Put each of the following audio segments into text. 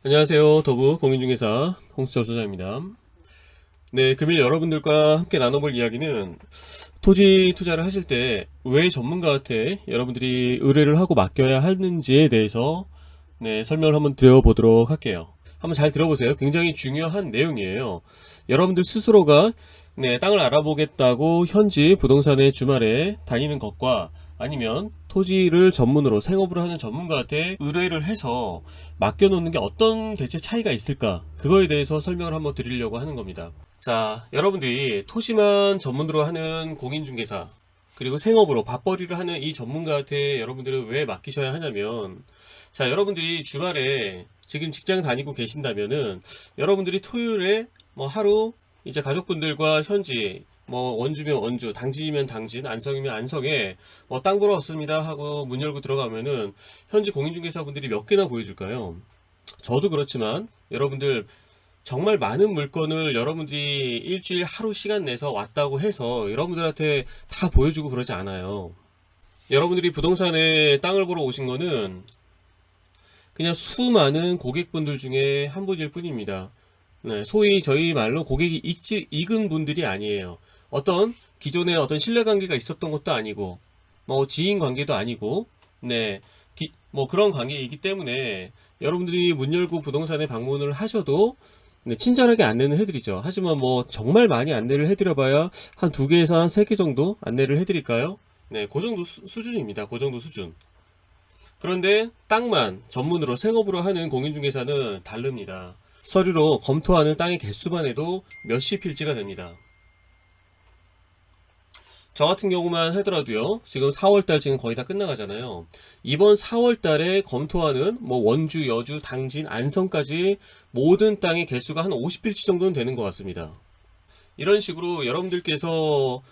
안녕하세요. 더부 공인중개사 홍수철 소장입니다. 네, 금일 여러분들과 함께 나눠볼 이야기는 토지 투자를 하실 때 왜 전문가한테 여러분들이 의뢰를 하고 맡겨야 하는지에 대해서 설명을 한번 드려보도록 할게요. 한번 잘 들어보세요. 굉장히 중요한 내용이에요. 여러분들 스스로가 땅을 알아보겠다고 현지 부동산의 주말에 다니는 것과 아니면 토지를 전문으로 생업으로 하는 전문가한테 의뢰를 해서 맡겨놓는 게 어떤 대체 차이가 있을까, 그거에 대해서 설명을 한번 드리려고 하는 겁니다. 자, 여러분들이 토지만 전문으로 하는 공인중개사 그리고 생업으로 밥벌이를 하는 이 전문가한테 여러분들은 왜 맡기셔야 하냐면, 자, 여러분들이 주말에 지금 직장 다니고 계신다면은 여러분들이 토요일에 뭐 하루 이제 가족분들과 현지 원주면 원주, 당진이면 당진, 안성이면 안성에 땅 보러 왔습니다 하고 문 열고 들어가면은 현지 공인중개사분들이 몇 개나 보여줄까요? 저도 그렇지만 여러분들 정말 많은 물건을 여러분들이 일주일 하루 시간 내서 왔다고 해서 여러분들한테 다 보여주고 그러지 않아요. 여러분들이 부동산에 땅을 보러 오신 거는 그냥 수많은 고객분들 중에 한 분일 뿐입니다. 소위 저희 말로 고객이 익은 분들이 아니에요. 어떤 기존에 어떤 신뢰관계가 있었던 것도 아니고 지인 관계도 아니고 그런 관계이기 때문에 여러분들이 문 열고 부동산에 방문을 하셔도 친절하게 안내는 해드리죠. 하지만 정말 많이 안내를 해드려봐야 한 2개에서 한 3개 정도 안내를 해드릴까요? 그 정도 수준입니다. 그 정도 수준. 그런데 땅만 전문으로 생업으로 하는 공인중개사는 다릅니다. 서류로 검토하는 땅의 개수만 해도 몇십 필지가 됩니다. 저 같은 경우만 하더라도요, 지금 4월달 지금 거의 다 끝나가잖아요. 이번 4월달에 검토하는 원주, 여주, 당진, 안성까지 모든 땅의 개수가 한 50필지 정도는 되는 것 같습니다. 이런 식으로 여러분들께서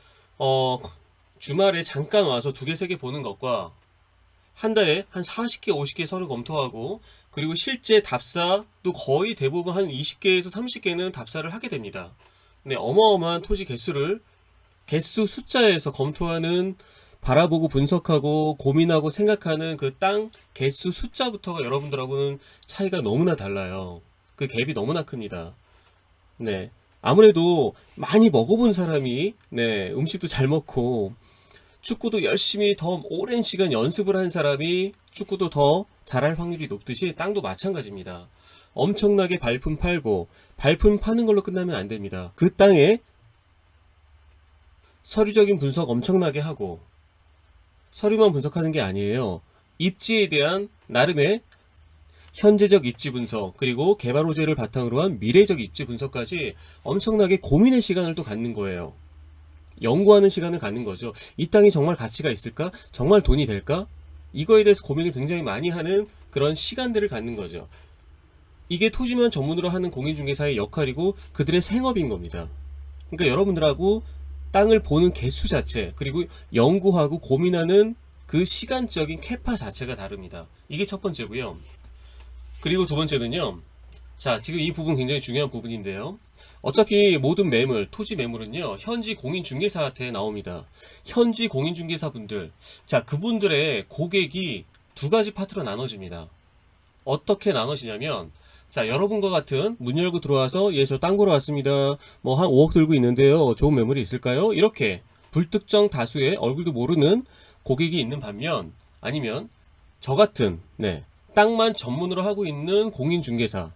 주말에 잠깐 와서 2개, 3개 보는 것과 한 달에 한 40개, 50개 서류 검토하고, 그리고 실제 답사도 거의 대부분 한 20개에서 30개는 답사를 하게 됩니다. 어마어마한 토지 개수 숫자에서 검토하는, 바라보고 분석하고 고민하고 생각하는 그 땅 개수 숫자부터가 여러분들하고는 차이가 너무나 달라요. 그 갭이 너무나 큽니다. 아무래도 많이 먹어본 사람이 음식도 잘 먹고 축구도 열심히 더 오랜 시간 연습을 한 사람이 축구도 더 잘할 확률이 높듯이 땅도 마찬가지입니다. 엄청나게 발품 팔고 발품 파는 걸로 끝나면 안 됩니다. 그 땅에 서류적인 분석 엄청나게 하고, 서류만 분석하는 게 아니에요. 입지에 대한 나름의 현재적 입지 분석, 그리고 개발 호재를 바탕으로 한 미래적 입지 분석까지 엄청나게 고민의 시간을 또 갖는 거예요. 연구하는 시간을 갖는 거죠. 이 땅이 정말 가치가 있을까? 정말 돈이 될까? 이거에 대해서 고민을 굉장히 많이 하는 그런 시간들을 갖는 거죠. 이게 토지만 전문으로 하는 공인중개사의 역할이고 그들의 생업인 겁니다. 그러니까 여러분들하고 땅을 보는 개수 자체, 그리고 연구하고 고민하는 그 시간적인 캐파 자체가 다릅니다. 이게 첫 번째고요. 그리고 두 번째는요, 자, 지금 이 부분 굉장히 중요한 부분인데요. 어차피 모든 매물, 토지 매물은요, 현지 공인중개사한테 나옵니다. 현지 공인중개사분들, 자, 그분들의 고객이 2가지 파트로 나눠집니다. 어떻게 나눠지냐면, 자, 여러분과 같은 문 열고 들어와서 저 땅 보러 왔습니다. 한 5억 들고 있는데요. 좋은 매물이 있을까요? 이렇게 불특정 다수의 얼굴도 모르는 고객이 있는 반면, 아니면 저 같은 땅만 전문으로 하고 있는 공인중개사,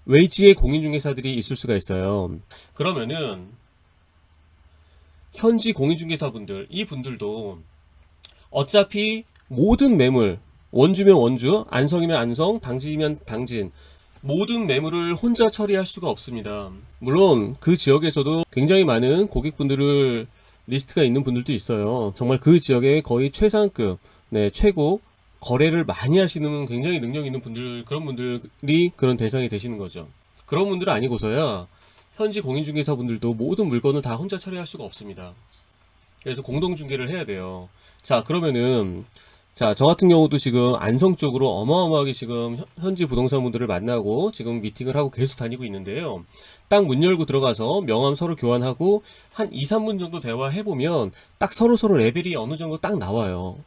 외지의 공인중개사들이 있을 수가 있어요. 그러면은 현지 공인중개사분들, 이 분들도 어차피 모든 매물, 원주면 원주, 안성이면 안성, 당진이면 당진, 모든 매물을 혼자 처리할 수가 없습니다. 물론 그 지역에서도 굉장히 많은 고객분들을 리스트가 있는 분들도 있어요. 정말 그 지역의 거의 최상급, 최고 거래를 많이 하시는 굉장히 능력 있는 분들, 그런 분들이 그런 대상이 되시는 거죠. 그런 분들은 아니고서야 현지 공인중개사 분들도 모든 물건을 다 혼자 처리할 수가 없습니다. 그래서 공동중개를 해야 돼요. 자, 그러면은 저 같은 경우도 지금 안성 쪽으로 어마어마하게 지금 현지 부동산 분들을 만나고 지금 미팅을 하고 계속 다니고 있는데요. 딱 문 열고 들어가서 명함 서로 교환하고 한 2, 3분 정도 대화해보면 딱 서로 레벨이 어느 정도 딱 나와요.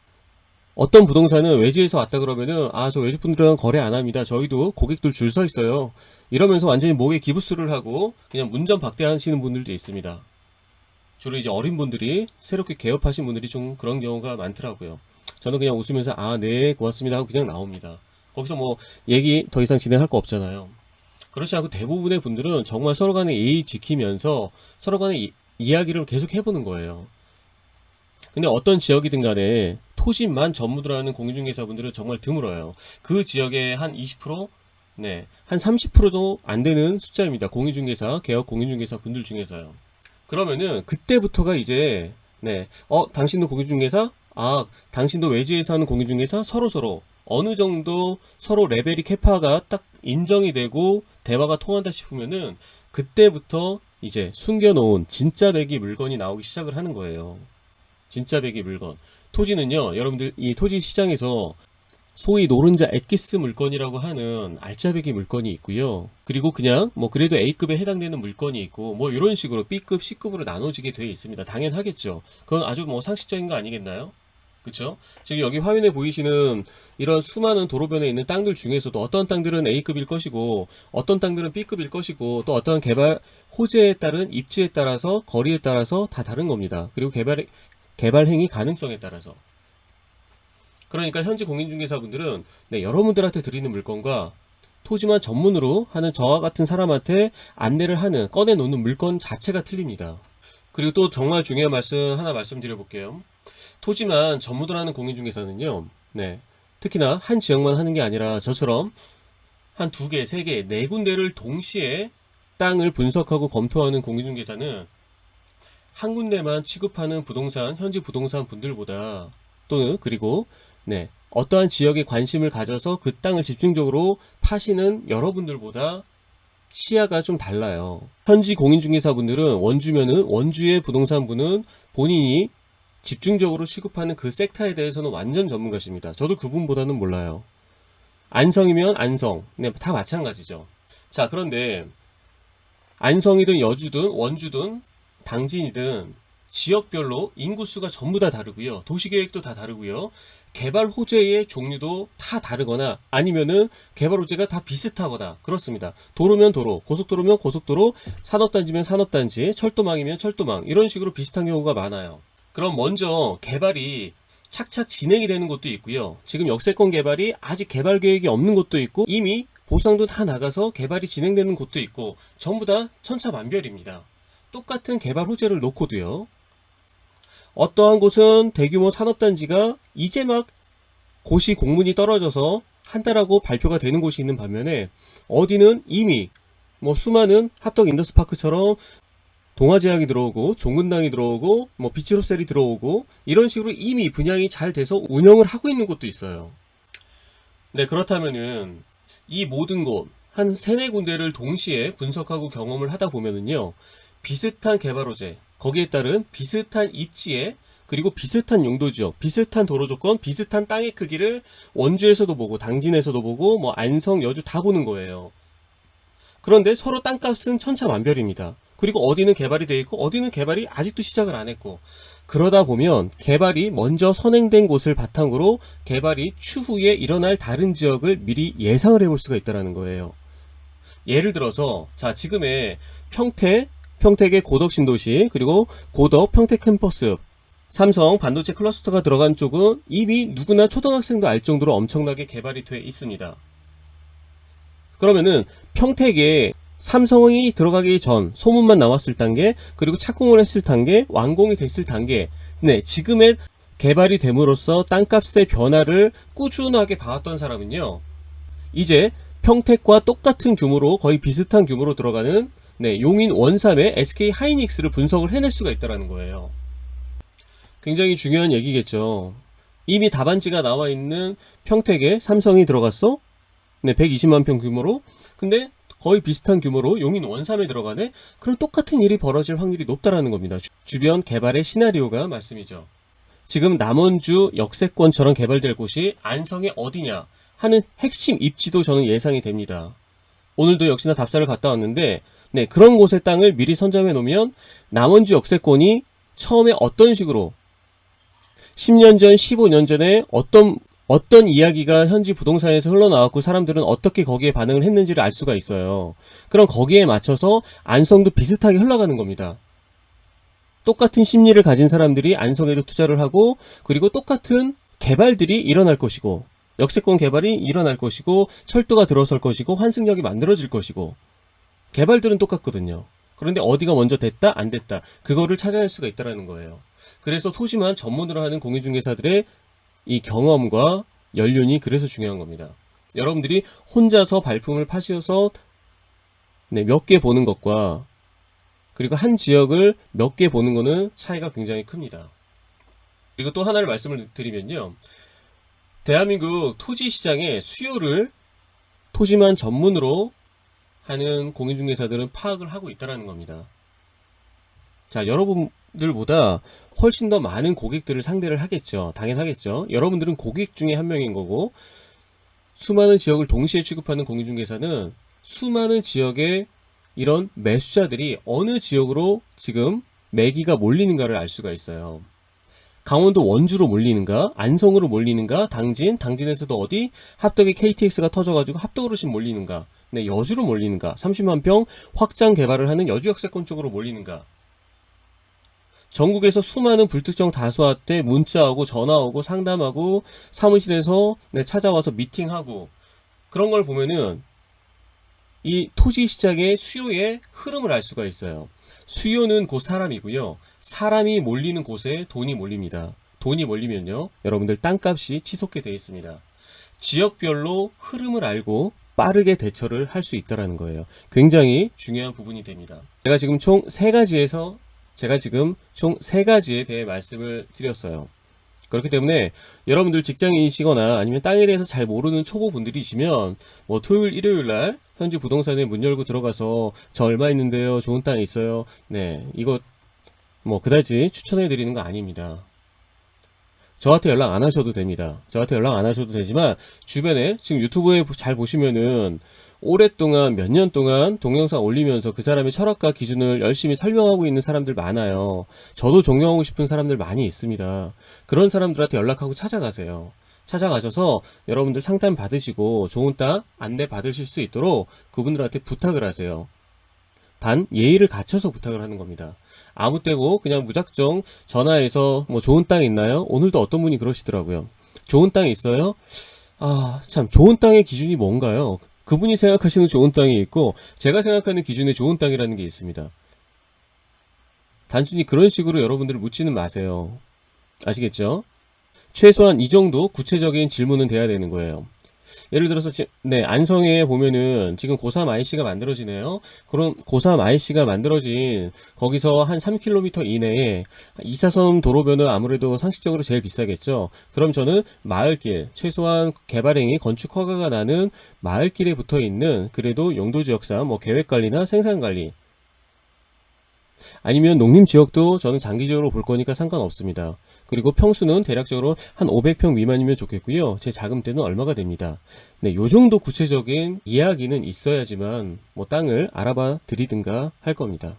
어떤 부동산은 외지에서 왔다 그러면은 저 외지분들은 거래 안 합니다. 저희도 고객들 줄 서 있어요. 이러면서 완전히 목에 기부스를 하고 그냥 문전박대하시는 분들도 있습니다. 주로 이제 어린 분들이 새롭게 개업하신 분들이 좀 그런 경우가 많더라고요. 저는 그냥 웃으면서 네 고맙습니다 하고 그냥 나옵니다. 거기서 뭐 얘기 더 이상 진행할 거 없잖아요. 그렇지 않고 대부분의 분들은 정말 서로 간에 예의 지키면서 서로 간에 이야기를 계속 해보는 거예요. 근데 어떤 지역이든 간에 토지만 전문으로 하는 공인중개사분들은 정말 드물어요. 그 지역의 한 20%? 네, 한 30%도 안 되는 숫자입니다. 공인중개사, 개업 공인중개사 분들 중에서요. 그러면은 그때부터가 이제 당신도 공인중개사? 당신도 외지에서 하는 공인중개사? 서로서로 어느 정도 서로 레벨이 캐파가 딱 인정이 되고 대화가 통한다 싶으면은 그때부터 이제 숨겨놓은 진짜 배기 물건이 나오기 시작을 하는 거예요. 진짜 배기 물건. 토지는요, 여러분들 이 토지 시장에서 소위 노른자 엑기스 물건이라고 하는 알짜배기 물건이 있고요. 그리고 그냥 뭐 그래도 A급에 해당되는 물건이 있고 뭐 이런 식으로 B급, C급으로 나눠지게 되어 있습니다. 당연하겠죠. 그건 아주 뭐 상식적인 거 아니겠나요? 그쵸? 지금 여기 화면에 보이시는 이런 수많은 도로변에 있는 땅들 중에서도 어떤 땅들은 A급일 것이고 어떤 땅들은 B급일 것이고 또 어떤 개발 호재에 따른 입지에 따라서 거리에 따라서 다 다른 겁니다. 그리고 개발 행위 가능성에 따라서. 그러니까 현지 공인중개사분들은 여러분들한테 드리는 물건과 토지만 전문으로 하는 저와 같은 사람한테 안내를 하는 꺼내놓는 물건 자체가 틀립니다. 그리고 또 정말 중요한 말씀 하나 말씀드려볼게요. 토지만 전문으로 하는 공인중개사는요, 특히나 한 지역만 하는 게 아니라 저처럼 한 2개, 3개, 4군데를 동시에 땅을 분석하고 검토하는 공인중개사는 한 군데만 취급하는 현지 부동산 분들보다 또는 그리고 어떠한 지역에 관심을 가져서 그 땅을 집중적으로 파시는 여러분들보다 시야가 좀 달라요. 현지 공인중개사분들은 원주면은 원주의 부동산분은 본인이 집중적으로 취급하는 그 섹터에 대해서는 완전 전문가십니다. 저도 그분보다는 몰라요. 안성이면 안성, 다 마찬가지죠. 자, 그런데 안성이든 여주든 원주든 당진이든 지역별로 인구수가 전부 다 다르고요. 도시계획도 다 다르고요. 개발 호재의 종류도 다 다르거나 아니면은 개발 호재가 다 비슷하거나 그렇습니다. 도로면 도로, 고속도로면 고속도로, 산업단지면 산업단지, 철도망이면 철도망 이런 식으로 비슷한 경우가 많아요. 그럼 먼저 개발이 착착 진행이 되는 곳도 있고요. 지금 역세권 개발이 아직 개발 계획이 없는 곳도 있고 이미 보상도 다 나가서 개발이 진행되는 곳도 있고 전부 다 천차만별입니다. 똑같은 개발 호재를 놓고도요. 어떠한 곳은 대규모 산업단지가 이제 막 고시 공문이 떨어져서 한다라고 발표가 되는 곳이 있는 반면에 어디는 이미 뭐 수많은 합덕 인더스파크처럼 동아제약이 들어오고 종근당이 들어오고 뭐 비치로셀이 들어오고 이런 식으로 이미 분양이 잘 돼서 운영을 하고 있는 곳도 있어요. 그렇다면은 이 모든 곳 한 3-4군데를 동시에 분석하고 경험을 하다 보면은요. 비슷한 개발 호재, 거기에 따른 비슷한 입지에 그리고 비슷한 용도지역, 비슷한 도로 조건, 비슷한 땅의 크기를 원주에서도 보고 당진에서도 보고 뭐 안성, 여주 다 보는 거예요. 그런데 서로 땅값은 천차만별입니다. 그리고 어디는 개발이 돼 있고 어디는 개발이 아직도 시작을 안 했고 그러다 보면 개발이 먼저 선행된 곳을 바탕으로 개발이 추후에 일어날 다른 지역을 미리 예상을 해볼 수가 있다는 거예요. 예를 들어서 자 지금의 평택의 고덕 신도시 그리고 고덕 평택 캠퍼스 삼성 반도체 클러스터가 들어간 쪽은 이미 누구나 초등학생도 알 정도로 엄청나게 개발이 돼 있습니다. 그러면은 평택에 삼성이 들어가기 전 소문만 나왔을 단계 그리고 착공을 했을 단계 완공이 됐을 단계 지금의 개발이 됨으로써 땅값의 변화를 꾸준하게 봐왔던 사람은요 이제 평택과 똑같은 규모로 거의 비슷한 규모로 들어가는 용인 원삼의 SK 하이닉스를 분석을 해낼 수가 있다는 거예요. 굉장히 중요한 얘기겠죠. 이미 답안지가 나와 있는 평택에 삼성이 들어갔어? 120만 평 규모로. 근데 거의 비슷한 규모로 용인 원삼에 들어가네? 그럼 똑같은 일이 벌어질 확률이 높다라는 겁니다. 주변 개발의 시나리오가 말씀이죠. 지금 남원주 역세권처럼 개발될 곳이 안성의 어디냐 하는 핵심 입지도 저는 예상이 됩니다. 오늘도 역시나 답사를 갔다 왔는데 그런 곳의 땅을 미리 선점해 놓으면 남원주 역세권이 처음에 어떤 식으로 10년 전, 15년 전에 어떤 이야기가 현지 부동산에서 흘러나왔고 사람들은 어떻게 거기에 반응을 했는지를 알 수가 있어요. 그럼 거기에 맞춰서 안성도 비슷하게 흘러가는 겁니다. 똑같은 심리를 가진 사람들이 안성에도 투자를 하고, 그리고 똑같은 개발들이 일어날 것이고, 역세권 개발이 일어날 것이고, 철도가 들어설 것이고, 환승역이 만들어질 것이고, 개발들은 똑같거든요. 그런데 어디가 먼저 됐다 안 됐다 그거를 찾아낼 수가 있다는 거예요. 그래서 토지만 전문으로 하는 공인중개사들의 이 경험과 연륜이 그래서 중요한 겁니다. 여러분들이 혼자서 발품을 파셔서 몇 개 보는 것과 그리고 한 지역을 몇 개 보는 거는 차이가 굉장히 큽니다. 그리고 또 하나를 말씀을 드리면요. 대한민국 토지 시장의 수요를 토지만 전문으로 하는 공인중개사들은 파악을 하고 있다는 겁니다. 자, 여러분들보다 훨씬 더 많은 고객들을 상대를 하겠죠. 당연하겠죠. 여러분들은 고객 중에 한 명인 거고, 수많은 지역을 동시에 취급하는 공인중개사는 수많은 지역의 이런 매수자들이 어느 지역으로 지금 매기가 몰리는가를 알 수가 있어요. 강원도 원주로 몰리는가, 안성으로 몰리는가, 당진에서도 어디, 합덕에 KTX가 터져가지고 합덕으로 몰리는가, 네, 여주로 몰리는가, 30만 평 확장 개발을 하는 여주 역세권 쪽으로 몰리는가. 전국에서 수많은 불특정 다수한테 문자하고 전화오고 상담하고 사무실에서 찾아와서 미팅하고 그런 걸 보면은 이 토지 시장의 수요의 흐름을 알 수가 있어요. 수요는 곧 사람이고요. 사람이 몰리는 곳에 돈이 몰립니다. 돈이 몰리면요, 여러분들 땅값이 치솟게 되어 있습니다. 지역별로 흐름을 알고 빠르게 대처를 할 수 있다는 거예요. 굉장히 중요한 부분이 됩니다. 제가 지금 총 3가지에 대해 말씀을 드렸어요. 그렇기 때문에 여러분들 직장인이시거나 아니면 땅에 대해서 잘 모르는 초보분들이시면 토요일, 일요일 날 현지 부동산에 문 열고 들어가서 저 얼마 있는데요, 좋은 땅 있어요, 네, 이거 그다지 추천해 드리는 거 아닙니다. 저한테 연락 안 하셔도 됩니다. 저한테 연락 안 하셔도 되지만 주변에 지금 유튜브에 잘 보시면은 오랫동안 몇 년 동안 동영상 올리면서 그 사람의 철학과 기준을 열심히 설명하고 있는 사람들 많아요. 저도 존경하고 싶은 사람들 많이 있습니다. 그런 사람들한테 연락하고 찾아가세요. 찾아가셔서 여러분들 상담 받으시고 좋은 땅 안내 받으실 수 있도록 그분들한테 부탁을 하세요. 단 예의를 갖춰서 부탁을 하는 겁니다. 아무 때고 그냥 무작정 전화해서 좋은 땅 있나요? 오늘도 어떤 분이 그러시더라고요. 좋은 땅 있어요? 참 좋은 땅의 기준이 뭔가요? 그분이 생각하시는 좋은 땅이 있고 제가 생각하는 기준의 좋은 땅이라는 게 있습니다. 단순히 그런 식으로 여러분들을 묻지는 마세요. 아시겠죠? 최소한 이 정도 구체적인 질문은 돼야 되는 거예요. 예를 들어서 안성에 보면은 지금 고3 IC가 만들어지네요. 그럼 고3 IC가 만들어진 거기서 한 3km 이내에 2차선 도로변은 아무래도 상식적으로 제일 비싸겠죠. 그럼 저는 마을길, 최소한 개발행위 건축 허가가 나는 마을길에 붙어 있는 그래도 용도지역상 계획관리나 생산관리, 아니면 농림지역도 저는 장기적으로 볼 거니까 상관없습니다. 그리고 평수는 대략적으로 한 500평 미만이면 좋겠고요. 제 자금대는 얼마가 됩니다. 네, 요 정도 구체적인 이야기는 있어야지만 땅을 알아봐 드리든가 할 겁니다.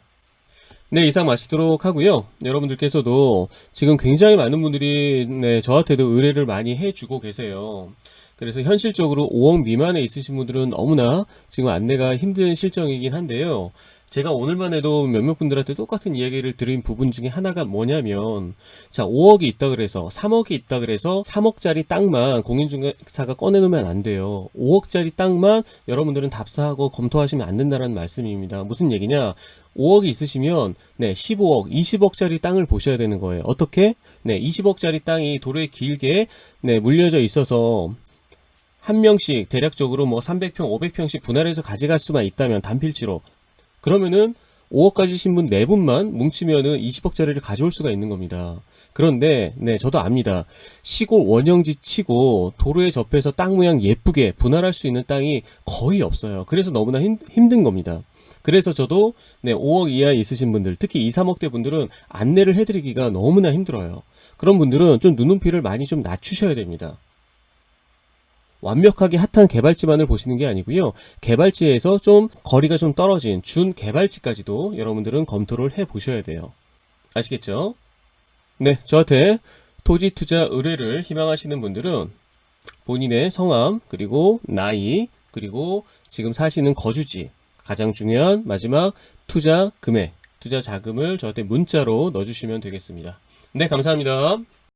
네, 이상 마치도록 하고요. 여러분들께서도 지금 굉장히 많은 분들이 저한테도 의뢰를 많이 해주고 계세요. 그래서 현실적으로 5억 미만에 있으신 분들은 너무나 지금 안내가 힘든 실정이긴 한데요. 제가 오늘만 해도 몇몇 분들한테 똑같은 이야기를 드린 부분 중에 하나가 뭐냐면, 자, 5억이 있다 그래서 3억이 있다 그래서 3억짜리 땅만 공인중개사가 꺼내놓으면 안 돼요. 5억짜리 땅만 여러분들은 답사하고 검토하시면 안 된다는 말씀입니다. 무슨 얘기냐? 5억이 있으시면 15억, 20억짜리 땅을 보셔야 되는 거예요. 어떻게? 20억짜리 땅이 도로에 길게 물려져 있어서 한 명씩 대략적으로 300평, 500평씩 분할해서 가져갈 수만 있다면 단필지로, 그러면은 5억 가지신 분 4분만 뭉치면은 20억짜리를 가져올 수가 있는 겁니다. 그런데 저도 압니다. 시골 원형지 치고 도로에 접해서 땅 모양 예쁘게 분할할 수 있는 땅이 거의 없어요. 그래서 너무나 힘든 겁니다. 그래서 저도 5억 이하에 있으신 분들, 특히 2, 3억대 분들은 안내를 해드리기가 너무나 힘들어요. 그런 분들은 좀 눈높이를 많이 좀 낮추셔야 됩니다. 완벽하게 핫한 개발지만을 보시는 게 아니고요. 개발지에서 좀 거리가 좀 떨어진 준 개발지까지도 여러분들은 검토를 해 보셔야 돼요. 아시겠죠? 네, 저한테 토지 투자 의뢰를 희망하시는 분들은 본인의 성함, 그리고 나이, 그리고 지금 사시는 거주지, 가장 중요한 마지막 투자 금액, 투자 자금을 저한테 문자로 넣어주시면 되겠습니다. 네, 감사합니다.